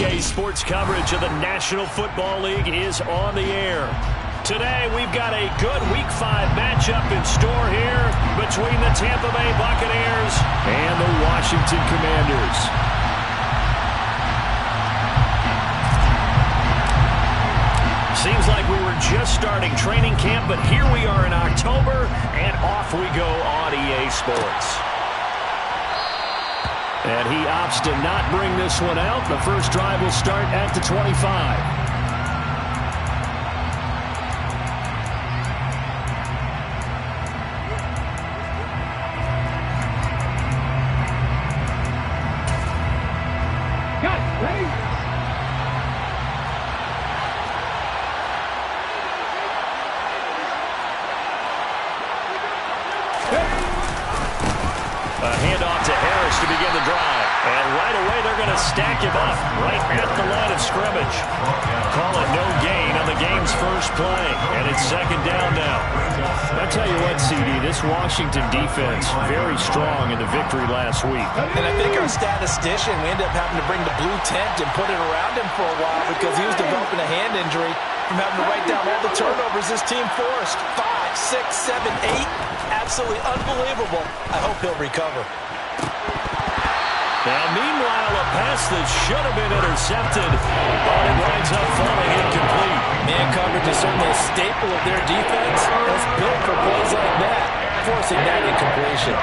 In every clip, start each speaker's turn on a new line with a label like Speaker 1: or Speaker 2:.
Speaker 1: EA Sports coverage of the National Football League is on the air. Today, we've got a good Week 5 matchup in store here between the Tampa Bay Buccaneers and the Washington Commanders. Seems like we were just starting training camp, but here we are in October, and off we go on EA Sports. And he opts to not bring this one out. The first drive will start at the 25.
Speaker 2: Stack him up right at the line of scrimmage.
Speaker 1: Call it no gain on the game's first play, and it's second down now. I'll tell you what, CD, this Washington defense, very strong in the victory last week.
Speaker 3: And I think our statistician, we ended up having to bring the blue tent and put it around him for a while because he was developing a hand injury from having to write down all the turnovers this team forced. 5, 6, 7, 8. Absolutely unbelievable. I hope he'll recover.
Speaker 1: Now, meanwhile, a pass that should have been intercepted, but it winds up falling incomplete.
Speaker 3: Man coverage is certainly a staple of their defense. It's built for plays like that, forcing that incompletion.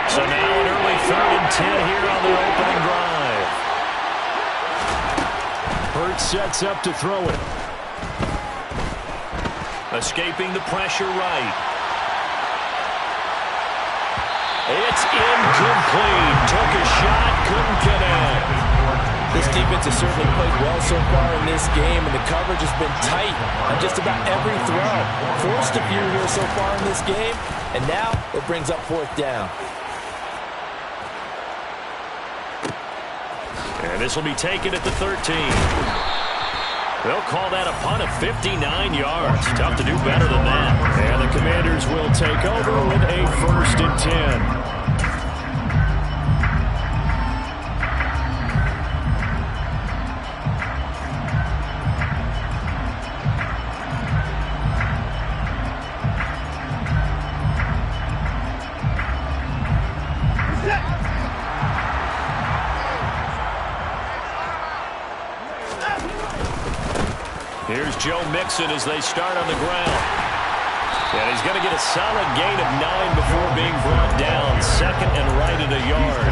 Speaker 1: So now an early 3rd and 10 here on their opening drive. Hurts sets up to throw it. Escaping the pressure right. It's incomplete. Took a shot, couldn't connect.
Speaker 3: This defense has certainly played well so far in this game, and the coverage has been tight on just about every throw. Forced a few here so far in this game, and now it brings up 4th down.
Speaker 1: And this will be taken at the 13. They'll call that a punt of 59 yards. Tough to do better than that. And the Commanders will take over with a 1st and 10. Here's Joe Mixon as they start on the ground. And he's going to get a solid gain of 9 before being brought down. 2nd and right at a yard.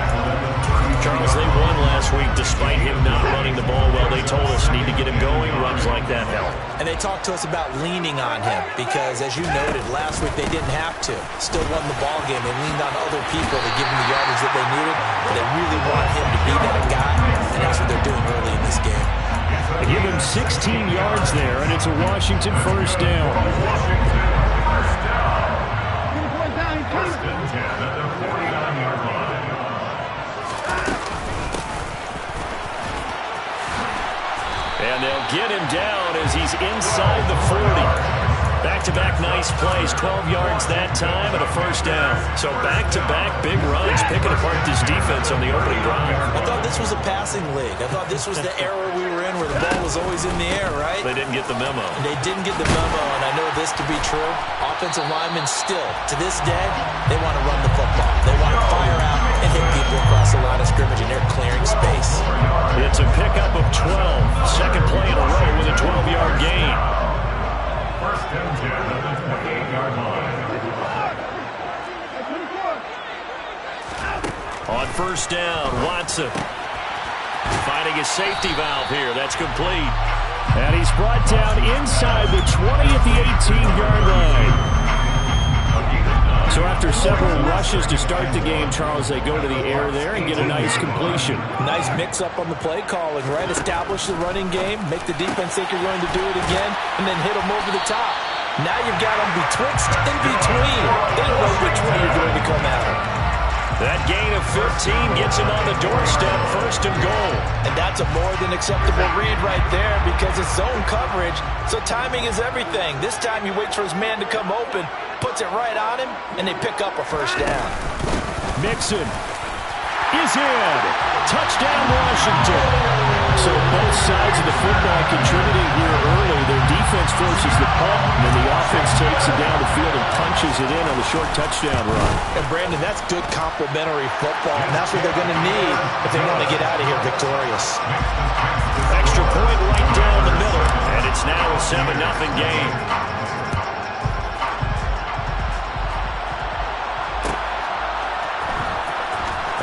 Speaker 1: Charles, they won last week despite him not running the ball well. They told us need to get him going. Runs like that help.
Speaker 3: And they talked to us about leaning on him because, as you noted, last week they didn't have to. Still won the ball game. They leaned on other people to give them the yardage that they needed. But they really want him to be that guy, and that's what they're doing early in this game.
Speaker 1: They give him 16 yards there, and it's a Washington 1st down.
Speaker 2: First and 10 at the 49-yard line.
Speaker 1: And they'll get him down as he's inside the 40. Back-to-back nice plays, 12 yards that time and a 1st down. So back-to-back big runs, picking apart this defense on the opening drive.
Speaker 3: I thought this was a passing league. I thought this was the era we were in where the ball was always in the air, right?
Speaker 1: They didn't get the memo.
Speaker 3: They didn't get the memo, and I know this to be true. Offensive linemen still, to this day, they want to run the football. They want to fire out and hit people across the line of scrimmage, and they're clearing space.
Speaker 1: It's a pickup of 12. 2nd play in a row with a 12-yard gain.
Speaker 2: First and 10 at the 28-yard line.
Speaker 1: On 1st down, Watson finding his safety valve here. That's complete. And he's brought down inside the 20 at the 18-yard line. So after several rushes to start the game, Charles, they go to the air there and get a nice completion.
Speaker 3: Nice mix-up on the play calling, right? Establish the running game, make the defense think you're going to do it again, and then hit them over the top. Now you've got them betwixt and between. They don't know which way you're going to come at them.
Speaker 1: That gain of 15 gets him on the doorstep, 1st and goal.
Speaker 3: And that's a more than acceptable read right there because it's zone coverage, so timing is everything. This time he waits for his man to come open, puts it right on him, and they pick up a 1st down.
Speaker 1: Mixon is in. Touchdown, Washington. So both sides of the football contributing here early. Their defense forces the punt, and then the offense takes it down the field and punches it in on the short touchdown run.
Speaker 3: And, Brandon, that's good complementary football, and that's what they're going to need if they want to get out of here victorious.
Speaker 1: Extra point right down the middle, and it's now a 7-0 game.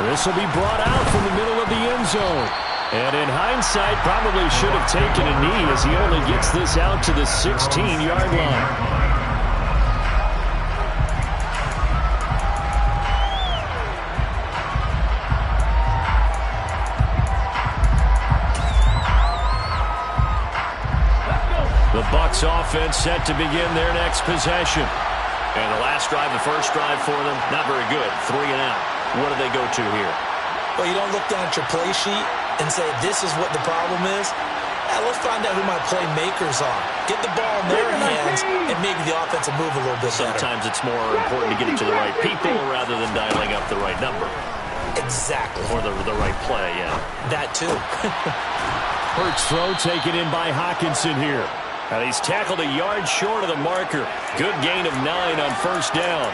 Speaker 1: This will be brought out from the middle of the end zone. And in hindsight, probably should have taken a knee as he only gets this out to the 16-yard line. The Bucs offense set to begin their next possession. And the last drive, the first drive for them, not very good. 3 and out. What do they go to here?
Speaker 3: Well, you don't look down at your play sheet and say, this is what the problem is. Let's find out who my playmakers are. Get the ball in their hands, and maybe the offense will move a little bit better.
Speaker 1: Sometimes it's more important to get it to the right people rather than dialing up the right number.
Speaker 3: Exactly.
Speaker 1: Or the right play, yeah.
Speaker 3: That too.
Speaker 1: Hurts throw taken in by Hockenson here. And he's tackled a yard short of the marker. Good gain of 9 on first down.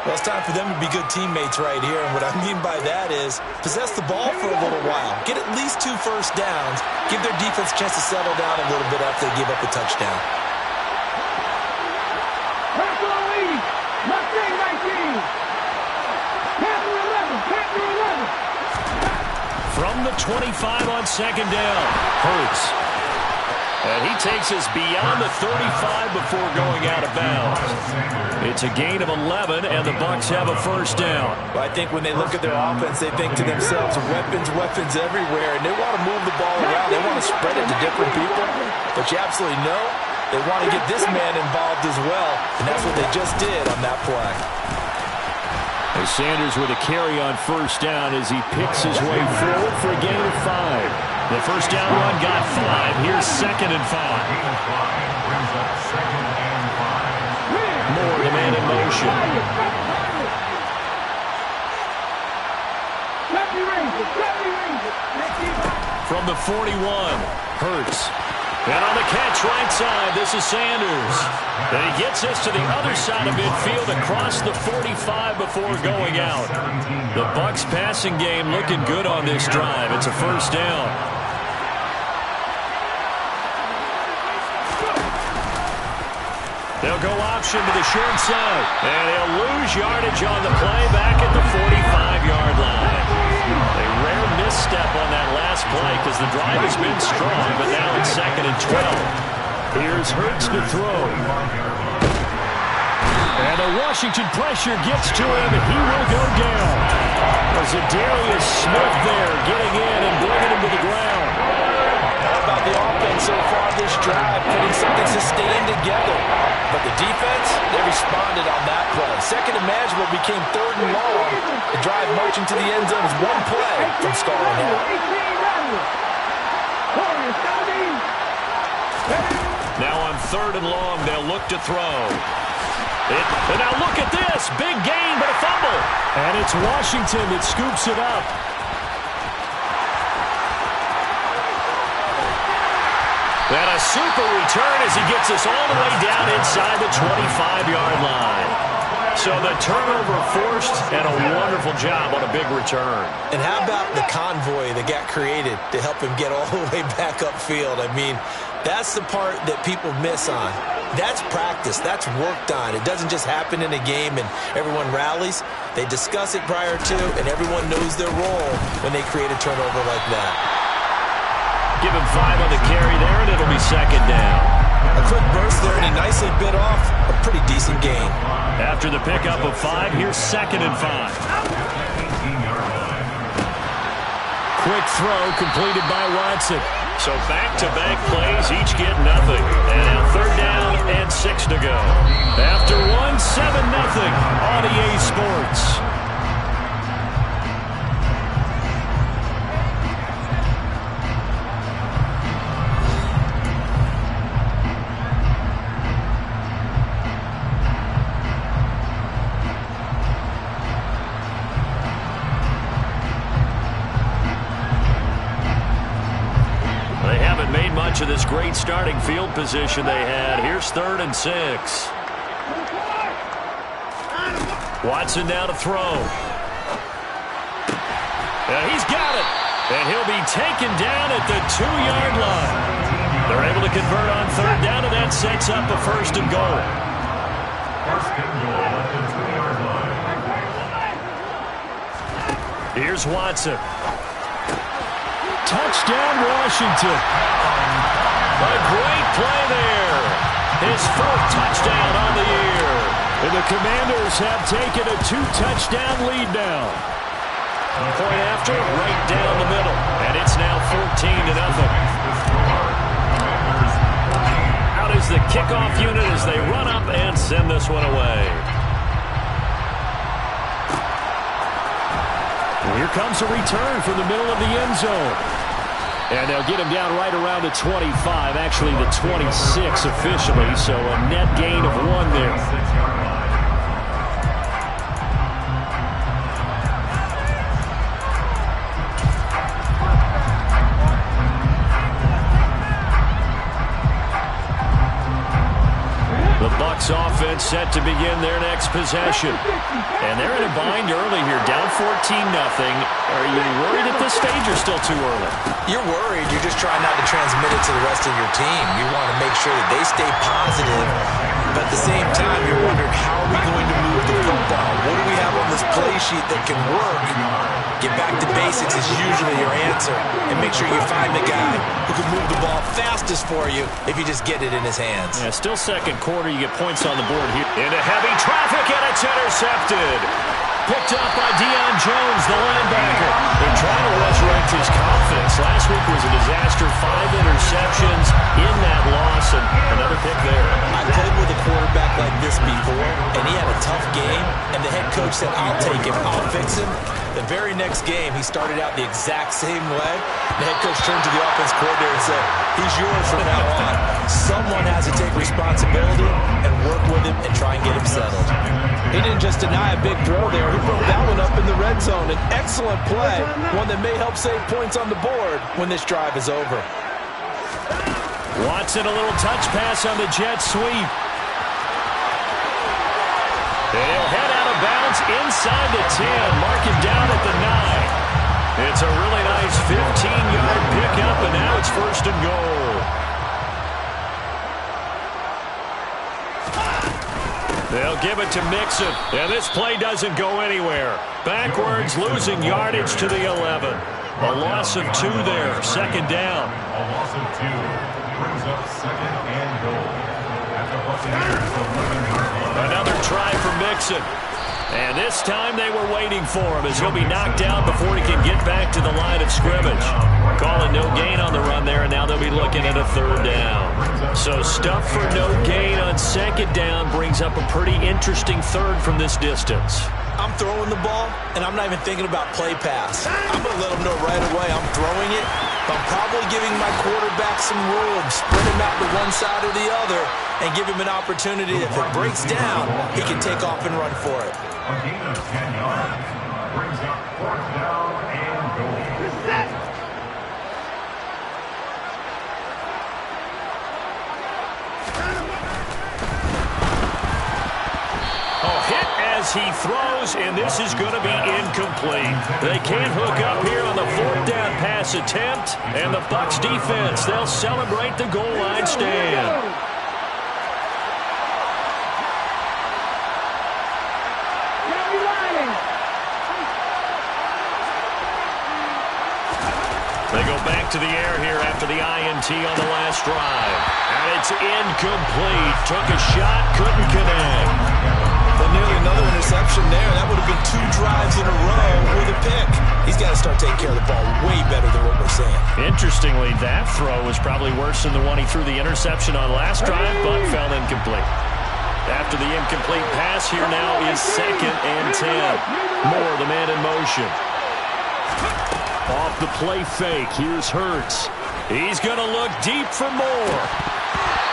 Speaker 3: Well, it's time for them to be good teammates right here. And what I mean by that is possess the ball for a little while. Get at least 2 first downs. Give their defense a chance to settle down a little bit after they give up a touchdown.
Speaker 1: From the 25 on second down, Hurts. And he takes us beyond the 35 before going out of bounds. It's a gain of 11, and the Bucs have a first down.
Speaker 3: Well, I think when they look at their offense, they think to themselves, weapons everywhere, and they want to move the ball around. They want to spread it to different people. But you absolutely know they want to get this man involved as well, and that's what they just did on that play.
Speaker 1: As Sanders with a carry on first down as he picks his way forward for a gain of 5. The first down run got 5. Here's 2nd and 5. More the man in motion. From the 41, Hurts. And on the catch right side, this is Sanders. And he gets us to the other side of midfield across the 45 before going out. The Bucs passing game looking good on this drive. It's a first down. They'll go option to the short side. And they'll lose yardage on the play back at the 45-yard line. A rare misstep on that last play because the drive has been strong, but now it's 2nd and 12. Here's Hurts to throw. And the Washington pressure gets to him, and he will go down. There's a Darius Smith there getting in and bringing him to the ground.
Speaker 3: How about the offense so far this drive, putting something sustained together? But the defense, they responded on that play. Second and manageable became 3rd and long. The drive marching to the end zone is one play from stalling out.
Speaker 1: Now on 3rd and long, they'll look to throw. And now look at this. Big gain, but a fumble. And it's Washington that scoops it up. And a super return as he gets us all the way down inside the 25-yard line. So the turnover forced and a wonderful job on a big return.
Speaker 3: And how about the convoy that got created to help him get all the way back upfield? I mean, that's the part that people miss on. That's practice. That's worked on. It doesn't just happen in a game and everyone rallies. They discuss it prior to, and everyone knows their role when they create a turnover like that.
Speaker 1: Give him 5 on the carry there, and it'll be 2nd down.
Speaker 3: A quick burst there, and he nicely bit off a pretty decent gain.
Speaker 1: After the pickup of 5, here's 2nd and 5. Quick throw completed by Watson. So back-to-back plays, each get nothing. And now 3rd down and 6 to go. After 1, 7-0 on EA Sports. this great starting field position they had. Here's 3rd and 6. Watson now to throw. And he's got it. And he'll be taken down at the 2-yard line. They're able to convert on 3rd down, and that sets up a 1st and goal.
Speaker 2: 1st and goal at the 2-yard line.
Speaker 1: Here's Watson. Touchdown, Washington. A great play there. His 4th touchdown on the year. And the Commanders have taken a 2-touchdown lead now. Point after, right down the middle. And it's now 14-0. Out is the kickoff unit as they run up and send this one away. Here comes a return from the middle of the end zone. And they'll get him down right around the 25, actually the 26 officially, so a net gain of 1 there. Offense set to begin their next possession. And they're in a bind early here, down 14-0. Are you worried at this stage or still too early?
Speaker 3: You're worried. You're just trying not to transmit it to the rest of your team. You want to make sure that they stay positive, but at the same time, you're wondering, how are we going to move the football? What do we have on this play sheet that can work? Get back to basics is usually your answer, and make sure you find the guy who can move the ball fastest for you if you just get it in his hands.
Speaker 1: Yeah, still 2nd quarter. You get points on the board here. Into heavy traffic, and it's intercepted. Picked up by Deion Jones, the linebacker. They're trying to resurrect his confidence. Last week was a disaster. 5 interceptions in that loss, and another pick there.
Speaker 3: I played with a quarterback like this before, and he had a tough game, and the head coach said, I'll take him, I'll fix him. The very next game, he started out the exact same way. The head coach turned to the offense coordinator and said, he's yours from now on. Someone has to take responsibility and work with him and try and get him settled. He didn't just deny a big throw there. He broke that one up in the red zone. An excellent play, one that may help save points on the board when this drive is over.
Speaker 1: Watson, a little touch pass on the jet sweep. And he'll head out of bounds inside the 10. Mark him down at the 9. It's a really nice 15-yard pickup, and now it's 1st and goal. They'll give it to Mixon, and this play doesn't go anywhere. Backwards, losing yardage to the 11. A loss of 2 there, 2nd down.
Speaker 2: A loss of 2 brings up 2nd and goal at the Buccaneers 11-yard line.
Speaker 1: Another try for Mixon. And this time they were waiting for him as he'll be knocked out before he can get back to the line of scrimmage. Calling no gain on the run there, and now they'll be looking at a 3rd down. So stuff for no gain on 2nd down brings up a pretty interesting 3rd from this distance.
Speaker 3: I'm throwing the ball, and I'm not even thinking about play pass. I'm going to let him know right away I'm throwing it. But I'm probably giving my quarterback some room, spread him out to one side or the other, and give him an opportunity. If it breaks down, he can take off and run for it.
Speaker 2: A gain of 10 yards brings up 4th down and goal.
Speaker 1: Hit as he throws, and this is going to be incomplete. They can't hook up here on the 4th down pass attempt, and the Bucs defense, they'll celebrate the goal line stand. They go back to the air here after the INT on the last drive. And it's incomplete. Took a shot, couldn't connect.
Speaker 3: But nearly another interception there. That would have been 2 drives in a row with a pick. He's got to start taking care of the ball way better than what we're seeing.
Speaker 1: Interestingly, that throw was probably worse than the one he threw the interception on last drive, but fell incomplete. After the incomplete pass, here now is 2nd and 10. Moore, the man in motion. Off the play fake, here's Hurts. He's going to look deep for Moore.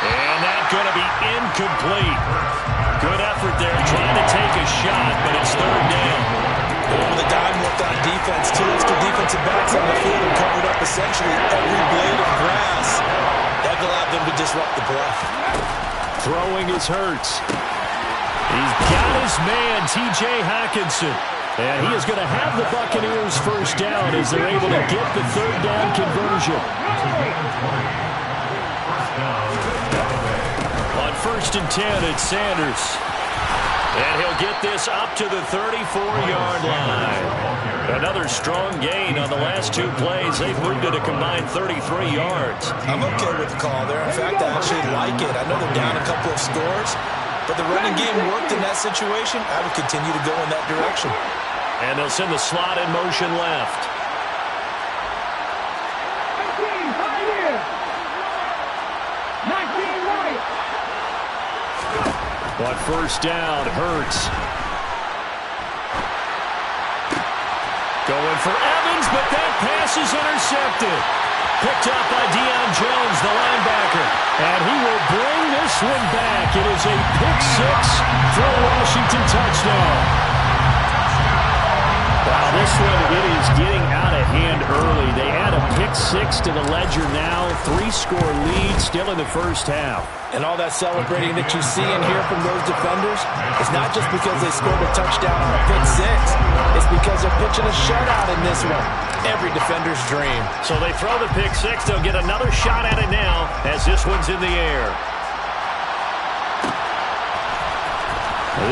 Speaker 1: And that's going to be incomplete. Good effort there, trying to take a shot, but it's 3rd down.
Speaker 3: Over the dime looked on defense. 2 extra defensive backs on the field and covered up essentially every blade of grass. That allowed them to disrupt the play.
Speaker 1: Throwing is Hurts. He's got his man, T.J. Hockenson. And he is going to have the Buccaneers first down as they're able to get the third down conversion. On 1st and 10, it's Sanders. And he'll get this up to the 34-yard line. Another strong gain on the last 2 plays. They've moved it a combined 33 yards.
Speaker 3: I'm okay with the call there. In fact, I actually like it. I know they're down a couple of scores, but the running game worked in that situation. I would continue to go in that direction.
Speaker 1: And they'll send the slot in motion left. On 1st down, Hurts. Going for Evans, but that pass is intercepted. Picked up by Deion Jones, the linebacker. And he will bring this one back. It is a pick-6 for a Washington touchdown. Wow, this one, it is getting out of hand early. They add a pick-6 to the ledger now. 3-score lead still in the first half.
Speaker 3: And all that celebrating that you see and hear from those defenders is not just because they scored a touchdown on a pick-6. It's because they're pitching a shutout in this one. Every defender's dream.
Speaker 1: So they throw the pick-6. They'll get another shot at it now as this one's in the air.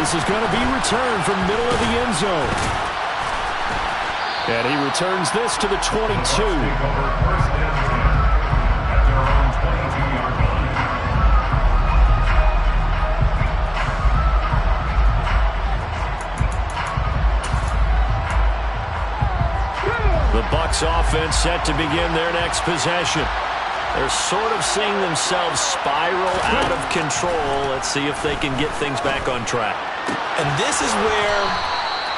Speaker 1: This is going to be returned from middle of the end zone. And he returns this to the 22. The Bucs offense set to begin their next possession. They're sort of seeing themselves spiral out of control. Let's see if they can get things back on track.
Speaker 3: And this is where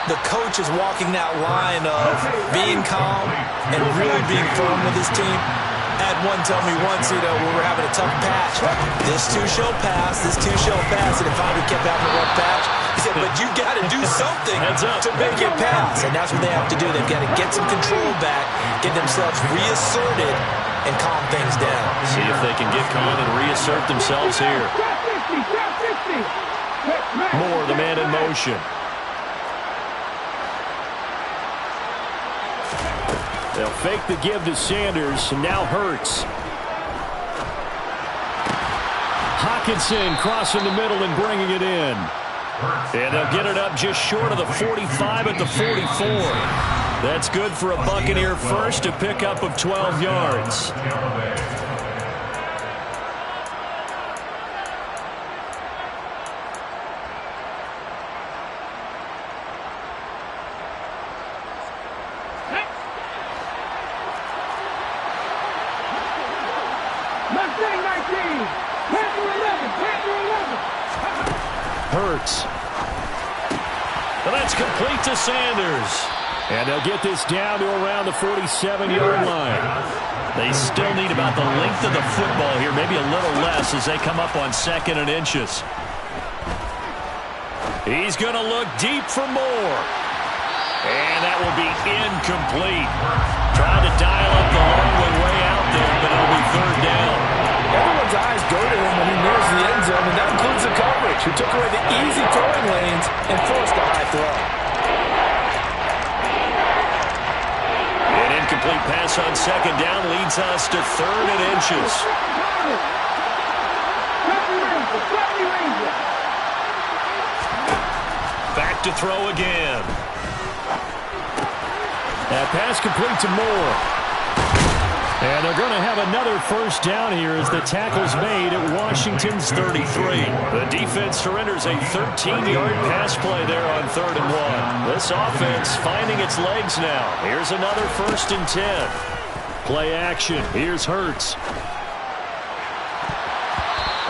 Speaker 3: the coach is walking that line of being calm and really being firm with his team. I had one tell me once, when we're having a tough patch, this too shall pass, this too shall pass, and if I kept having a rough patch, he said, but you got to do something to make it pass. And that's what they have to do. They've got to get some control back, get themselves reasserted, and calm things down.
Speaker 1: See if they can get calm and reassert themselves here. Moore, the man in motion. They'll fake the give to Sanders, and now Hurts. Hockenson crossing the middle and bringing it in. And they'll get it up just short of the 45 at the 44. That's good for a Buccaneer first, a pickup of 12 yards. Hurts. Well, that's complete to Sanders. And they'll get this down to around the 47-yard line. They still need about the length of the football here, maybe a little less as they come up on 2nd and inches. He's going to look deep for Moore. And that will be incomplete. Trying to dial up the long one way out there, but it'll be 3rd down.
Speaker 3: Everyone's eyes go to him when he nears the end zone, and that includes the coverage, who took away the easy throwing lanes and forced a high throw.
Speaker 1: An incomplete pass on 2nd down leads us to 3rd and inches. Back to throw again. That pass complete to Moore. And they're going to have another first down here as the tackle's made at Washington's 33. The defense surrenders a 13-yard pass play there on 3rd and 1. This offense finding its legs now. Here's another 1st and 10. Play action. Here's Hurts.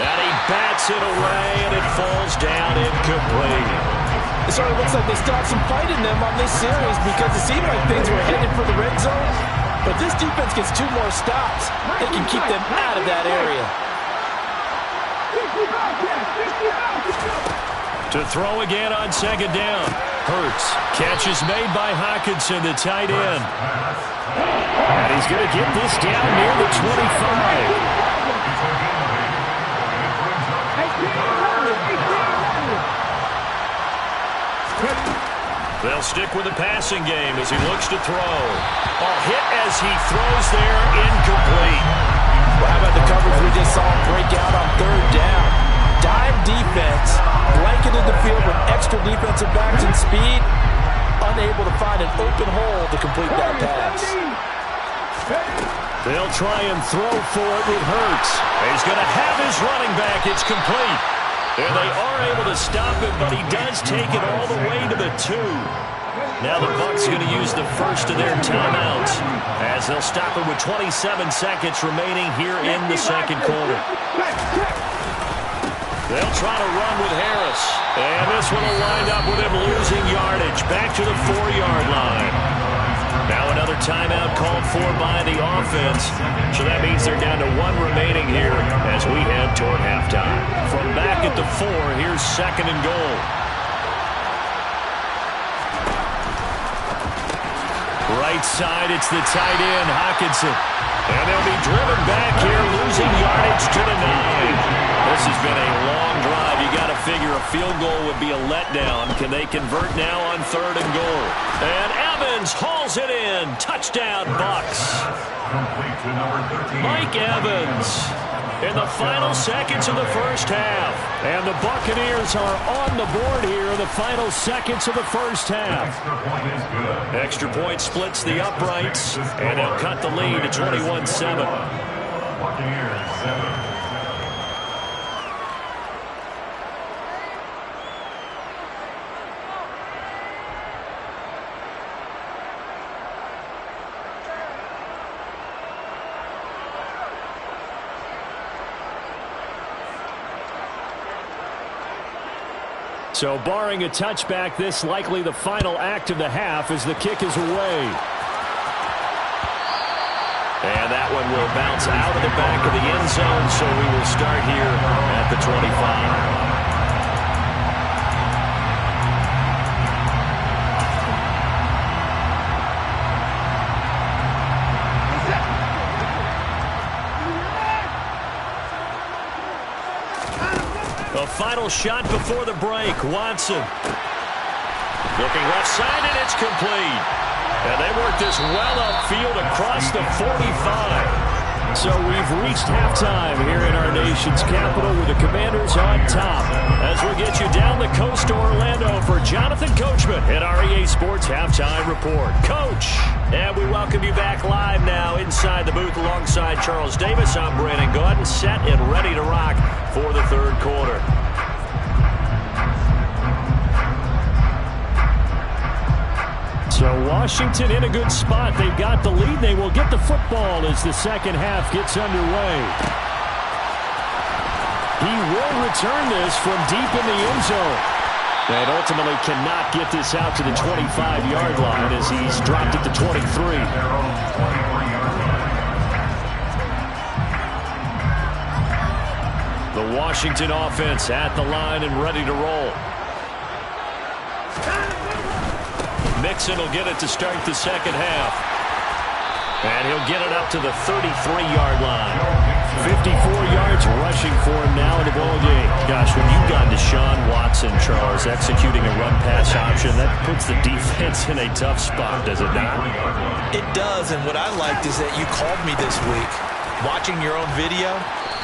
Speaker 1: And he bats it away, and it falls down incomplete.
Speaker 3: It sort of looks like they still have some fight in them on this series because it seemed like things were headed for the red zone. But this defense gets 2 more stops. They can keep them out of that area.
Speaker 1: To throw again on 2nd down. Hurts. Catch is made by Hockenson, the tight end. And he's going to get this down near the 25. stick with the passing game as he looks to throw. Hit as he throws there, incomplete.
Speaker 3: Well, how about the coverage we just saw him break out on third down? Dime defense, blanketed the field with extra defensive backs and speed, unable to find an open hole to complete that pass.
Speaker 1: They'll try and throw for it with Hurts. He's going to have his running back. It's complete. And they are able to stop it, but he does take it all the way to the 2. Now the Bucs are going to use the first of their timeouts as they'll stop it with 27 seconds remaining here in the second quarter. They'll try to run with Harris. And this one will wind up with him losing yardage back to the 4-yard line. Now another timeout called for by the offense. So that means they're down to 1 remaining here as we head toward halftime. From back at the 4, here's 2nd and goal. Right side, it's the tight end, Hockenson. And they'll be driven back here, losing yardage to the 9. This has been a long drive. You got to figure a field goal would be a letdown. Can they convert now on 3rd and goal? And Evans hauls it in. Touchdown, Bucs. Mike Evans in the final seconds of the first half. And the Buccaneers are on the board here in the final seconds of the first half. Extra point splits the uprights, and they'll cut the lead to 21-7.
Speaker 2: Buccaneers 7.
Speaker 1: So barring a touchback, this likely the final act of the half as the kick is away. And that one will bounce out of the back of the end zone, so we will start here at the 25. The final shot before the break. Watson looking left side, and it's complete. And they work this well upfield across the 45. So we've reached halftime here in our nation's capital with the Commanders on top. As we get you down the coast to Orlando for Jonathan Coachman at our EA Sports Halftime Report. Coach, and we welcome you back live now inside the booth alongside Charles Davis. I'm Brandon Gordon, set and ready to rock for the third quarter. So Washington in a good spot. They've got the lead. They will get the football as the second half gets underway. He will return this from deep in the end zone. And ultimately cannot get this out to the 25-yard line as he's dropped it to 23. The Washington offense at the line and ready to roll. Mixon will get it to start the second half. And he'll get it up to the 33-yard line. 54 yards rushing for him now in the ballgame. Gosh, when you've got Deshaun Watson, Charles, executing a run-pass option, that puts the defense in a tough spot, does it not?
Speaker 3: It does, and what I liked is that you called me this week, watching your own video,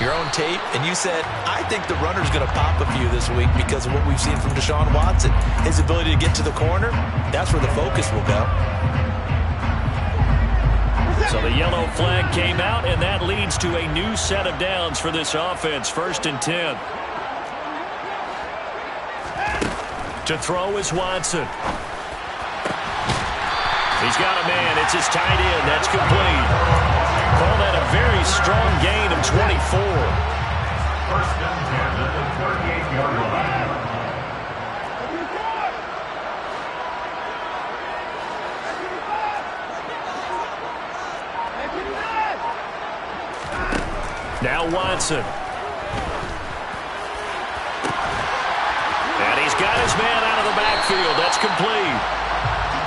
Speaker 3: your own tape, and you said, I think the runner's going to pop a few this week because of what we've seen from Deshaun Watson. His ability to get to the corner, that's where the focus will go.
Speaker 1: So the yellow flag came out, and that leads to a new set of downs for this offense. 1st and 10. To throw is Watson. He's got a man. It's his tight end. That's complete. Call that a very strong gain of 24.
Speaker 2: 1st and 10 at the 38-yard line.
Speaker 1: Now Watson. And he's got his man out of the backfield. That's complete.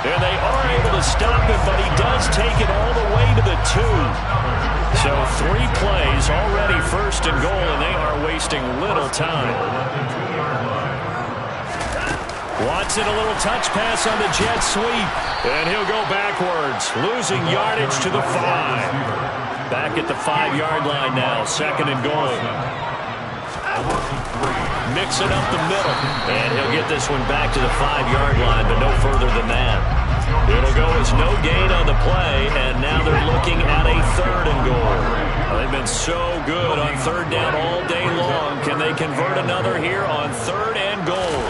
Speaker 1: And they are able to stop him, but he does take it all the way to the 2. So 3 plays already 1st and goal, and they are wasting little time. Watson, a little touch pass on the jet sweep. And he'll go backwards, losing yardage to the 5. Back at the 5-yard line now, 2nd and goal. Mixing up the middle. And he'll get this one back to the 5-yard line, but no further than that. It'll go as no gain on the play, and now they're looking at a 3rd and goal. They've been so good on 3rd down all day long. Can they convert another here on 3rd and goal?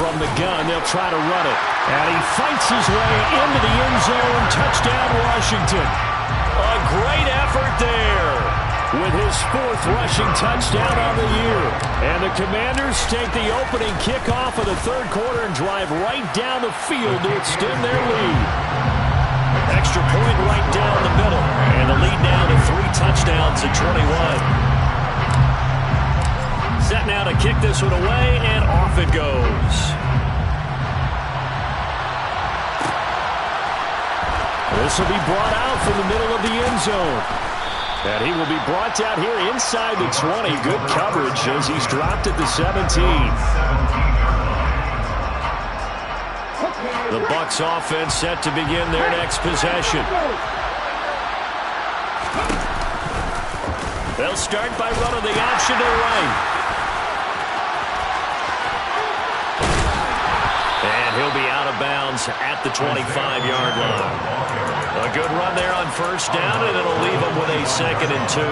Speaker 1: From the gun, they'll try to run it. And he fights his way into the end zone. Touchdown, Washington. A great effort there with his 4th rushing touchdown on the year. And the Commanders take the opening kickoff of the 3rd quarter and drive right down the field to extend their lead. Extra point right down the middle. And the lead now to 3 touchdowns at 21. Set now to kick this one away, and off it goes. This will be brought out from the middle of the end zone. And he will be brought down here inside the 20. Good coverage as he's dropped at the 17. The Bucs offense set to begin their next possession. They'll start by running the option to the right. And he'll be out of bounds at the 25-yard line. A good run there on 1st down, and it'll leave them with a 2nd and 2.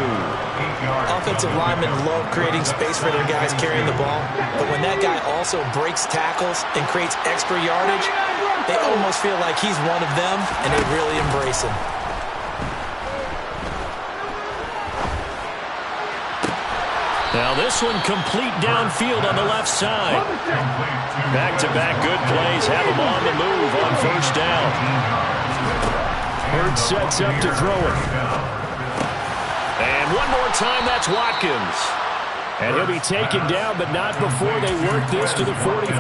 Speaker 3: Offensive linemen love creating space for their guys carrying the ball, but when that guy also breaks tackles and creates extra yardage, they almost feel like he's one of them, and they really embrace him.
Speaker 1: Now this one complete downfield on the left side. Back-to-back good plays have him on the move on 1st down. Hurts sets up to throw it. And one more time, that's Watkins. And he'll be taken down, but not before they work this to the 40.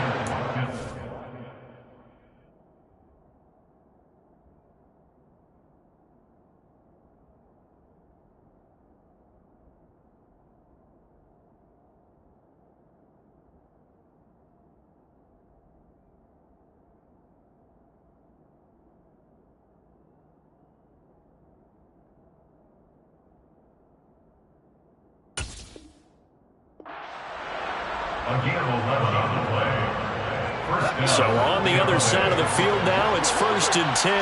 Speaker 1: So on the other side of the field now, it's 1st and 10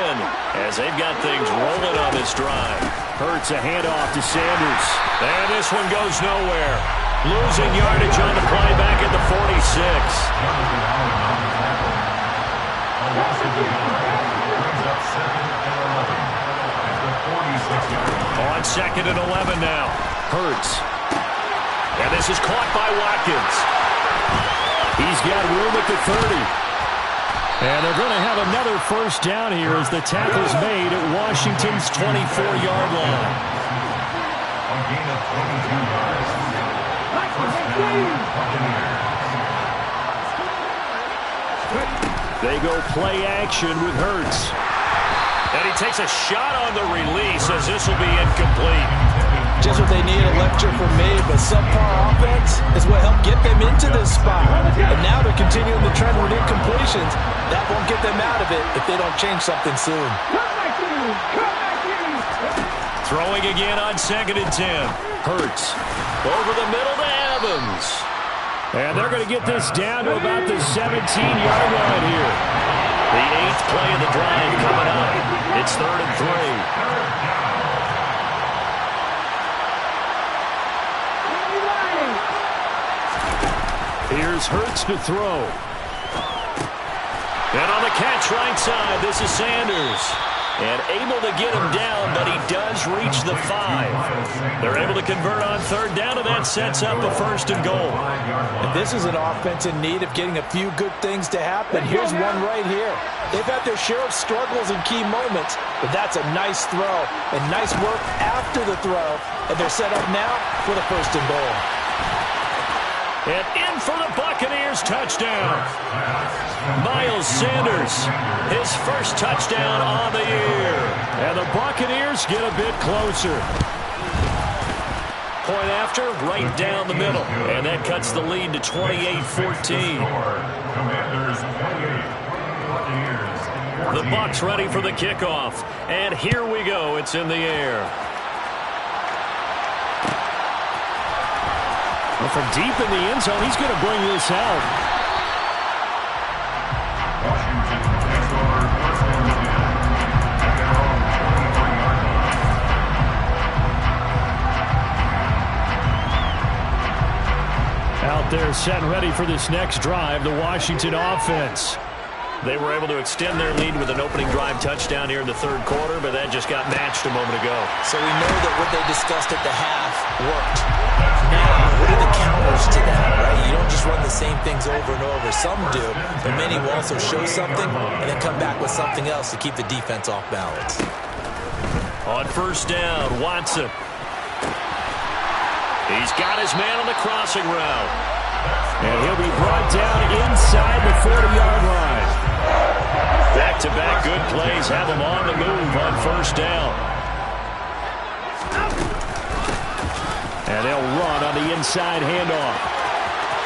Speaker 1: as they've got things rolling on this drive. Hurts a handoff to Sanders. And this one goes nowhere. Losing yardage on the play back at the 46. On 2nd and 11 now. Hurts. And this is caught by Watkins. He's got room at the 30. And they're going to have another 1st down here as the tackle's made at Washington's 24-yard line. A gain of 22 yards. They go play action with Hurts. And he takes a shot on the release as this will be incomplete.
Speaker 3: Just what they need, a lecture from me, but subpar offense is what helped get them into this spot. And now they're continuing the trend with incompletions. That won't get them out of it if they don't change something soon.
Speaker 1: Throwing again on 2nd and 10. Hurts over the middle to Evans. And they're going to get this down to about the 17-yard line here. The 8th play of the drive coming up. It's 3rd and 3. Here's Hurts to throw. And on the catch right side, this is Sanders. And able to get him down, but he does reach the 5. They're able to convert on 3rd down, and that sets up a 1st and goal.
Speaker 3: And this is an offense in need of getting a few good things to happen. Here's one right here. They've had their share of struggles in key moments, but that's a nice throw and nice work after the throw. And they're set up now for the 1st and goal.
Speaker 1: And in for the Buccaneers, touchdown. Miles Sanders, his 1st touchdown on the year. And the Buccaneers get a bit closer. point after, right down the middle. And that cuts the lead to 28-14.
Speaker 2: Commanders 28, Buccaneers 14.
Speaker 1: The Bucs ready for the kickoff. And here we go. It's in the air. Well, from deep in the end zone, he's going to bring this out.
Speaker 2: Washington takes over first and 10 at their own 24-yard line.
Speaker 1: Out there set and ready for this next drive, the Washington offense. They were able to extend their lead with an opening drive touchdown here in the third quarter, but that just got matched a moment ago.
Speaker 3: So we know that what they discussed at the half worked. Now, what are the counters to that, right? You don't just run the same things over and over. Some do, but many will also show something and then come back with something else to keep the defense off balance.
Speaker 1: On first down, Watson. He's got his man on the crossing route. And he'll be brought down inside the 40-yard line. Back-to-back good plays have him on the move on first down. And they'll run on the inside handoff.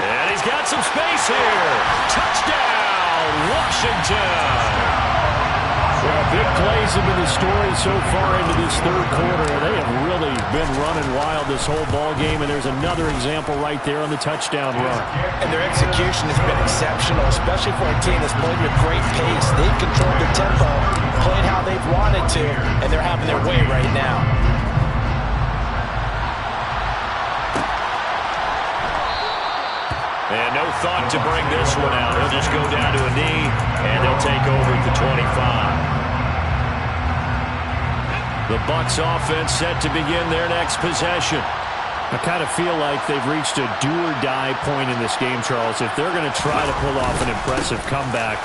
Speaker 1: And he's got some space here. Touchdown, Washington. Well, big plays have been the story so far into this third quarter. They have really been running wild this whole ball game, and there's another example right there on the touchdown run.
Speaker 3: And their execution has been exceptional, especially for a team that's played with great pace. They've controlled the tempo, played how they've wanted to, and they're having their way right now.
Speaker 1: And no thought to bring this one out. He'll just go down to a knee, and they'll take over at the 25. The Bucs offense set to begin their next possession. I kind of feel like they've reached a do-or-die point in this game, Charles. If they're going to try to pull off an impressive comeback,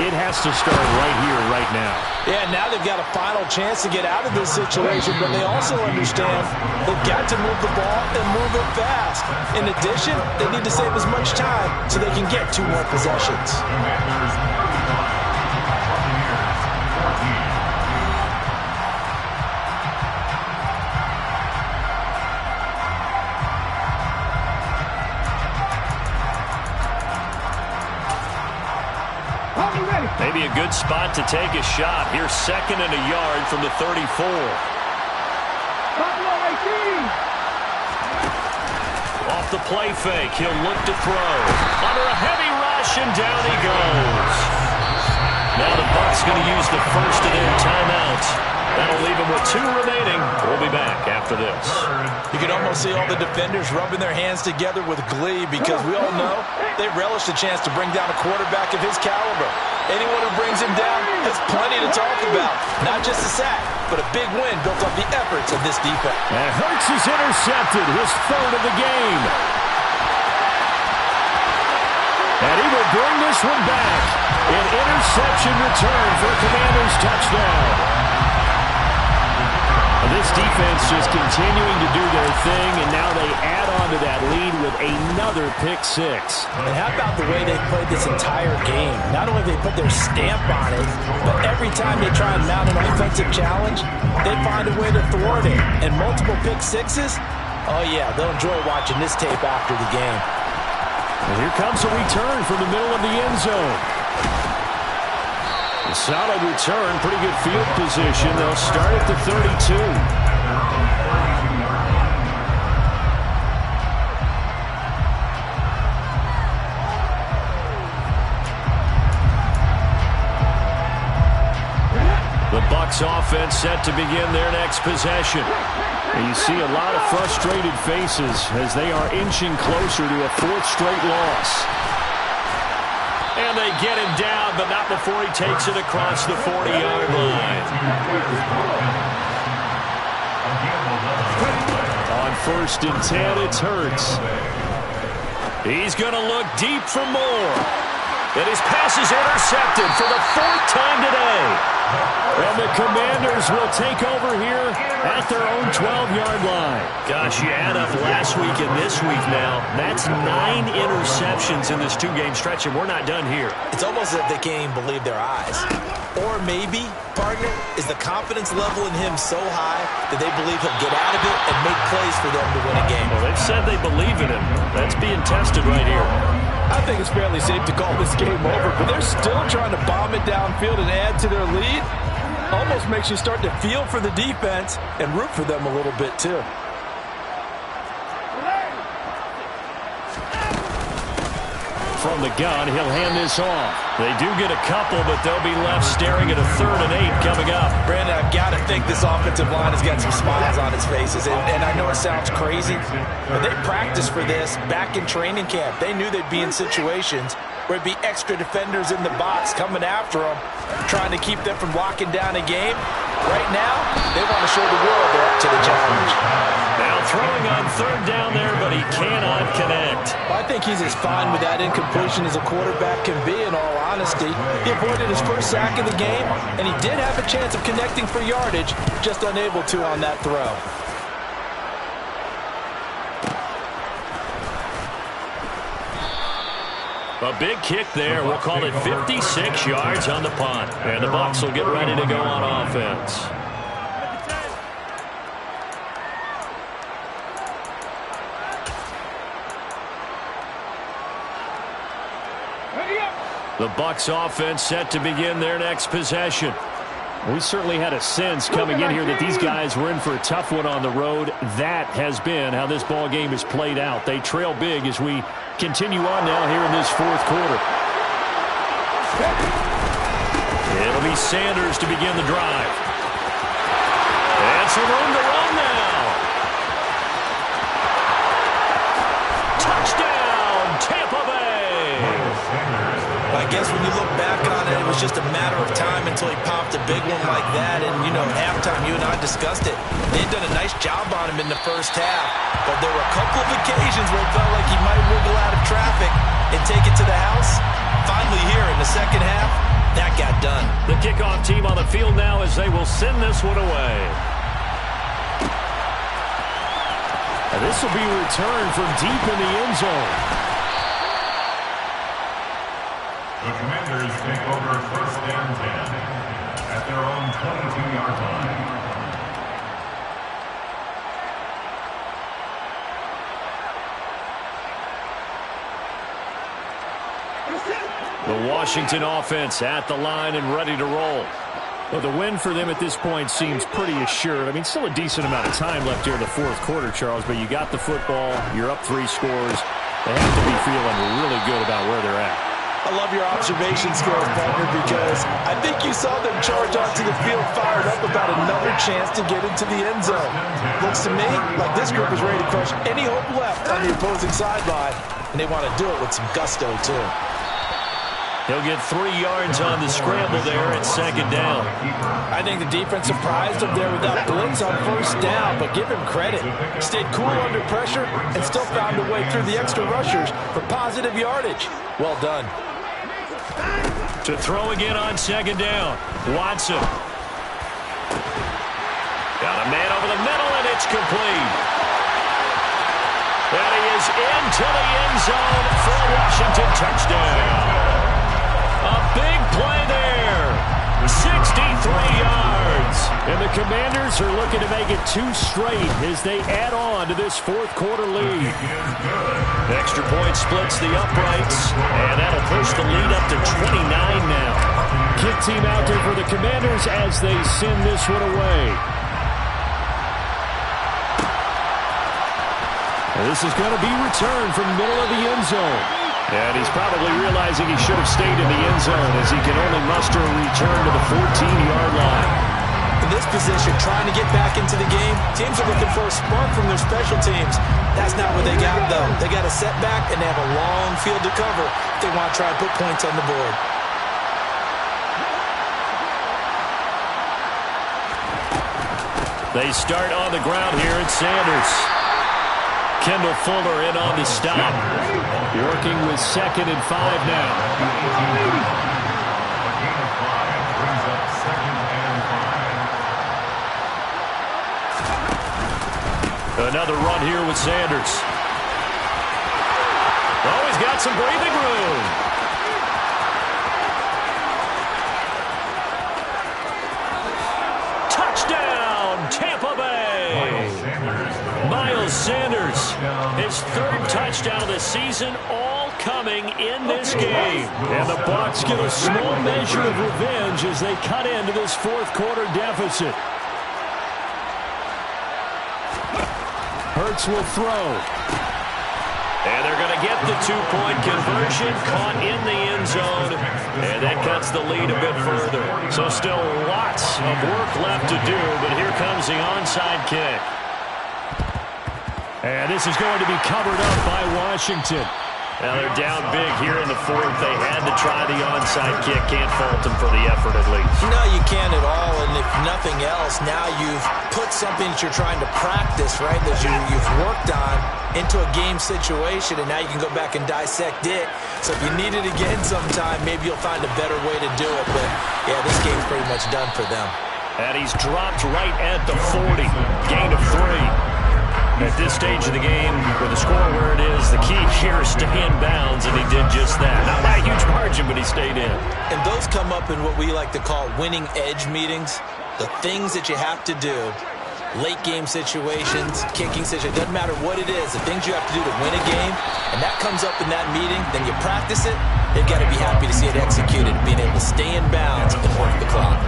Speaker 1: it has to start right here, right now.
Speaker 3: Yeah, now they've got a final chance to get out of this situation, but they also understand they've got to move the ball and move it fast. In addition, they need to save as much time so they can get 2 more possessions.
Speaker 2: Commanders 25, Buccaneers 14.
Speaker 1: Maybe a good spot to take a shot. Here's 2nd and a yard from the 34. Off the play fake, he'll look to throw. Under a heavy rush, and down he goes. Now the Bucs going to use the first of their timeouts. That'll leave them with 2 remaining. We'll be back after this.
Speaker 3: You can almost see all the defenders rubbing their hands together with glee because we all know they relish the chance to bring down a quarterback of his caliber. Anyone who brings him down has plenty to talk about. Not just a sack, but a big win built off the efforts of this defense.
Speaker 1: And Hurts is intercepted, his 3rd of the game. And he will bring this one back. An interception return for a Commanders touchdown. This defense just continuing to do their thing, and now they add on to that lead with another pick 6.
Speaker 3: And how about the way they played this entire game? Not only have they put their stamp on it, but every time they try and mount an offensive challenge, they find a way to thwart it. And multiple pick 6s, oh yeah, they'll enjoy watching this tape after the game.
Speaker 1: And here comes a return from the middle of the end zone. A solid return, pretty good field position. They'll start at the 32. The Bucs offense set to begin their next possession. And you see a lot of frustrated faces as they are inching closer to a 4th straight loss. And they get him down, but not before he takes it across the 40-yard line. On 1st and 10, it's Hurts. He's going to look deep for more. And his pass is intercepted for the 4th time today. And the Commanders will take over here at their own 12-yard line. Gosh, you add up last week and this week now. That's 9 interceptions in this two-game stretch, and we're not done here.
Speaker 3: It's almost as if they can't even believe their eyes. Or maybe, partner, is the confidence level in him so high that they believe he'll get out of it and make plays for them to win a game.
Speaker 1: Well, they've said they believe in him. That's being tested right here.
Speaker 4: I think it's fairly safe to call this game over, but they're still trying to bomb it downfield and add to their lead. Almost makes you start to feel for the defense and root for them a little bit, too.
Speaker 1: From the gun, he'll hand this off. They do get a couple, but they'll be left staring at a 3rd and 8 coming up.
Speaker 3: Brandon, I've got to think this offensive line has got some smiles on its faces. And I know it sounds crazy, but they practiced for this back in training camp. They knew they'd be in situations where it'd be extra defenders in the box coming after them, trying to keep them from locking down a game. Right now, they want to show the world they're up to the challenge.
Speaker 1: Now throwing on 3rd down there, but he cannot connect.
Speaker 3: I think he's as fine with that incompletion as a quarterback can be, in all honesty. He avoided his first sack of the game, and he did have a chance of connecting for yardage, just unable to on that throw.
Speaker 1: A big kick there. We'll call it 56 yards on the punt. And the Bucs will get ready to go on offense. The Bucs offense set to begin their next possession. We certainly had a sense coming in here that these guys were in for a tough one on the road. That has been how this ball game has played out. They trail big as we continue on now here in this 4th quarter. It'll be Sanders to begin the drive. And some room to run now. Touchdown, Tampa Bay.
Speaker 3: I guess when you look back on it, it was just a matter of time until he popped a big one like that. And, you know, at halftime, you and I discussed it. They'd done a nice job on him in the first half. But there were a couple of occasions where it felt like he might wiggle out of traffic and take it to the house. Finally here in the second half, that got done.
Speaker 1: The kickoff team on the field now as they will send this one away. And this will be returned from deep in the end zone.
Speaker 2: The Commanders take over 1st and 10 at their own 22-yard line.
Speaker 1: The Washington offense at the line and ready to roll. Well, the win for them at this point seems pretty assured. I mean, still a decent amount of time left here in the 4th quarter, Charles, but you got the football, you're up 3 scores. They have to be feeling really good about where they're at.
Speaker 3: I love your observation skills, partner, because I think you saw them charge onto the field fired up about another chance to get into the end zone. Looks to me like this group is ready to crush any hope left on the opposing sideline, and they want to do it with some gusto, too.
Speaker 1: He'll get 3 yards on the scramble there at 2nd down.
Speaker 3: I think the defense surprised him there with that blitz on 1st down, but give him credit. Stayed cool under pressure and still found a way through the extra rushers for positive yardage. Well done.
Speaker 1: To throw again on 2nd down. Watson. Got a man over the middle, and it's complete. And he is into the end zone for a Washington touchdown. A big play there. 63 yards. And the Commanders are looking to make it 2 straight as they add on to this 4th quarter lead. Extra point splits the uprights, and that'll push the lead up to 29 now. Kick team out there for the Commanders as they send this one away. And this is going to be returned from the middle of the end zone. And he's probably realizing he should have stayed in the end zone as he can only muster a return to the 14-yard line.
Speaker 3: In this position, trying to get back into the game, teams are looking for a spark from their special teams. That's not what they got, though. They got a setback, and they have a long field to cover if they want to try and put points on the board.
Speaker 1: They start on the ground here at Sanders. Kendall Fuller in on the stop. Working with 2nd and 5 now.
Speaker 2: A gain of 5 brings up 2nd
Speaker 1: Another run here with Sanders. Oh, he's got some breathing room. Touchdown, Tampa Bay. Miles Sanders, his third touchdown of the season, all coming in this game. And the Bucs get a small measure of revenge as they cut into this fourth quarter deficit. Hurts will throw. And they're going to get the two-point conversion, caught in the end zone, and that cuts the lead a bit further. So still lots of work left to do, but here comes the onside kick. And this is going to be covered up by Washington. Now they're down big here in the fourth. They had to try the onside kick. Can't fault them for the effort at least.
Speaker 3: No, you can't at all. And if nothing else, now you've put something that you're trying to practice, right, that you've worked on into a game situation, and now you can go back and dissect it. So if you need it again sometime, maybe you'll find a better way to do it. But, yeah, this game's pretty much done for them.
Speaker 1: And he's dropped right at the 40. Gain of 3. At this stage of the game, with the score where it is, the key here is stay in bounds, and he did just that. Not by a huge margin, but he stayed in.
Speaker 3: And those come up in what we like to call winning edge meetings. The things that you have to do, late game situations, kicking situations, doesn't matter what it is, the things you have to do to win a game, and that comes up in that meeting, then you practice it, they've got to be happy to see it executed, being able to stay in bounds and work the clock.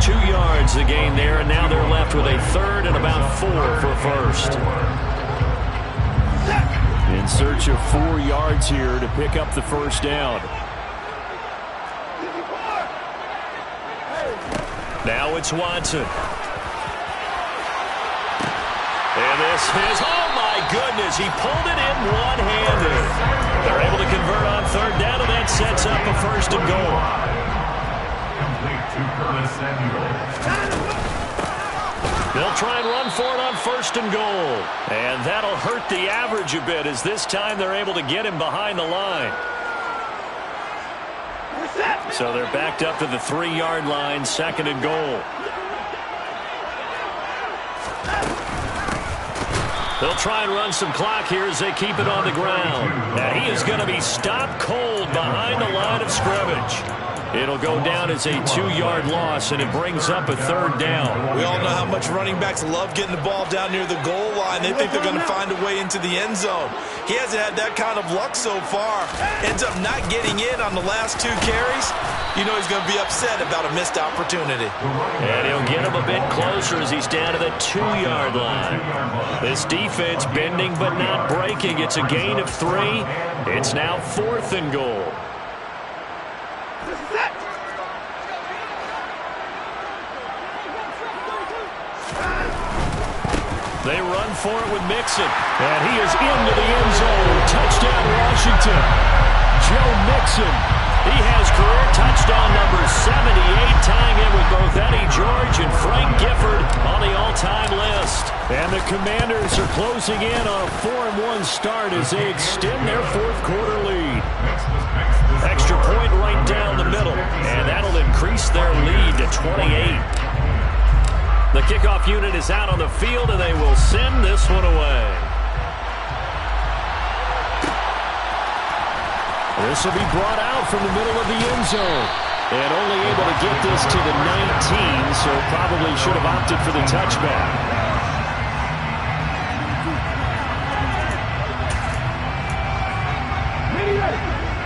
Speaker 1: 2 yards the gain there, and now they're left with a third and about 4 for first. In search of 4 yards here to pick up the first down. Now it's Watson. And this is, oh my goodness, he pulled it in one-handed. They're able to convert on third down, and that sets up a first and goal. They'll try and run for it on first and goal. And that'll hurt the average a bit, as this time they're able to get him behind the line. So they're backed up to the 3-yard line, second and goal. They'll try and run some clock here as they keep it on the ground. Now he is going to be stopped cold behind the line of scrimmage. It'll go down as a 2-yard loss, and it brings up a third down.
Speaker 3: We all know how much running backs love getting the ball down near the goal line. They think they're going to find a way into the end zone. He hasn't had that kind of luck so far. Ends up not getting in on the last 2 carries. You know he's going to be upset about a missed opportunity.
Speaker 1: And he'll get him a bit closer as he's down to the 2-yard line. This defense bending but not breaking. It's a gain of 3. It's now fourth and goal. They run for it with Mixon. And he is into the end zone. Touchdown, Washington. Joe Mixon. He has career touchdown number 78, tying in with both Eddie George and Frank Gifford on the all-time list. And the Commanders are closing in on a 4-1 start as they extend their fourth quarter lead. Extra point right down the middle, and that'll increase their lead to 28. The kickoff unit is out on the field, and they will send this one away. This will be brought out from the middle of the end zone. And only able to get this to the 19, so probably should have opted for the touchback.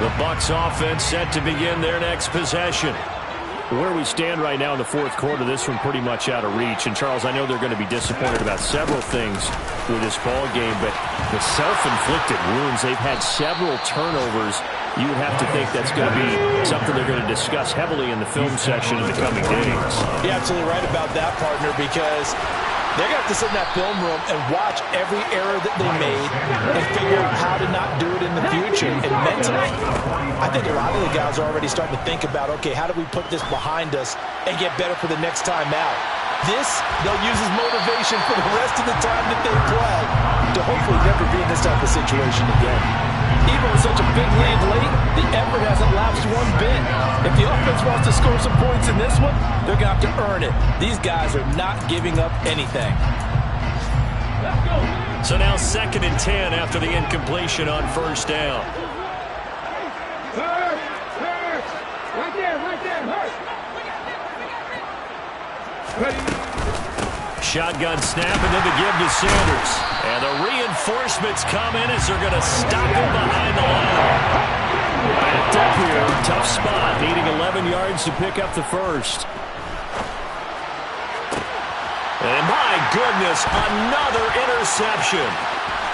Speaker 1: The Bucs offense set to begin their next possession. Where we stand right now in the fourth quarter, this one pretty much out of reach. And, Charles, I know they're going to be disappointed about several things with this ball game, but the self-inflicted wounds, they've had several turnovers. You would have to think that's going to be something they're going to discuss heavily in the film section in the coming days.
Speaker 3: You're absolutely right about that, partner, because they're going to have to sit in that film room and watch every error that they made and figure out how to not do it in the future. And mentally, I think a lot of the guys are already starting to think about, okay, how do we put this behind us and get better for the next time out? This, they'll use as motivation for the rest of the time that they play to hopefully never be in this type of situation again. Even with such a big lead late, the effort hasn't lapsed one bit. If the offense wants to score some points in this one, they're going to have to earn it. These guys are not giving up anything. Let's go.
Speaker 1: So now 2nd and 10 after the incompletion on first down. Shotgun snap, and then the give to Sanders. And the reinforcements come in as they're going to stop him behind the line. Backed up here, tough spot, needing 11 yards to pick up the first. And my goodness, another interception.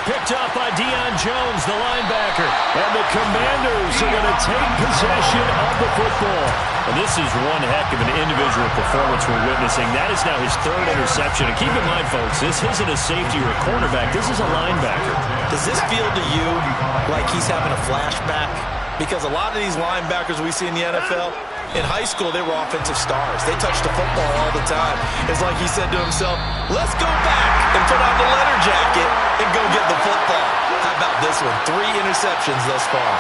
Speaker 1: Picked up by Deion Jones, the linebacker. And the Commanders are going to take possession of the football. And this is one heck of an individual performance we're witnessing. That is now his 3rd interception. And keep in mind, folks, this isn't a safety or a cornerback. This is a linebacker.
Speaker 3: Does this feel to you like he's having a flashback? Because a lot of these linebackers we see in the NFL, in high school, they were offensive stars. They touched the football all the time. It's like he said to himself, let's go back and put on the leather jacket and go get the football. How about this one? 3 interceptions thus far.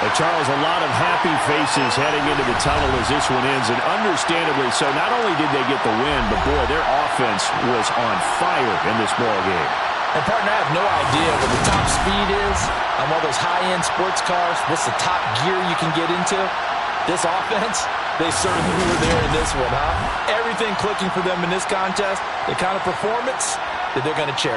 Speaker 1: Well, Charles, a lot of happy faces heading into the tunnel as this one ends, and understandably so. Not only did they get the win, but, boy, their offense was on fire in this ball game.
Speaker 3: And, partner, I have no idea what the top speed is on all those high-end sports cars. What's the top gear you can get into? This offense, they certainly were there in this one, huh? Everything clicking for them in this contest, the kind of performance that they're going to cherish.